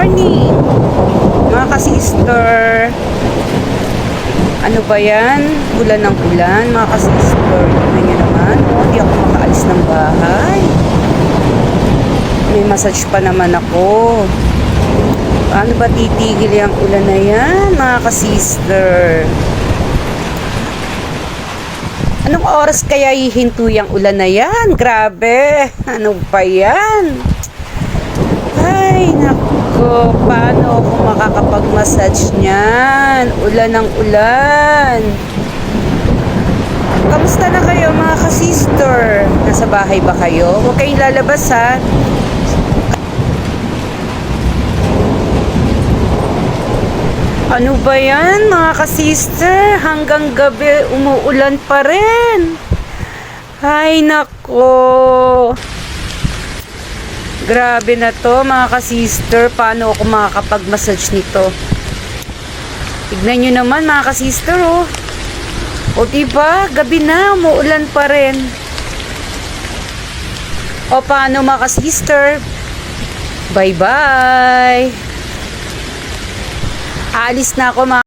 morning, mga ka-sister. Ano ba yan? Ulan ng ulan, mga ka-sister. Tignan nyo naman, hindi ako makaalis ng bahay. May massage pa naman ako. Paano ba titigil yung ulan na yan, mga ka-sister? Anong oras kaya hihinto yung ulan na yan? Grabe! Ano pa yan? Ay, nako, paano ako makakapag-massage niyan? Ulan ng ulan. Kamusta na kayo, mga ka-sister? Nasa bahay ba kayo? Huwag kayong lalabas, ha? Ano ba yan, mga ka-sister? Hanggang gabi umuulan pa rin. Ay, nako. Grabe na to, mga ka-sister. Paano ako makakapag-massage nito? Tignan nyo naman, mga ka-sister, oh. O diba, gabi na, umuulan pa rin. O paano, mga ka-sister? Bye-bye. Aalis na ako, mga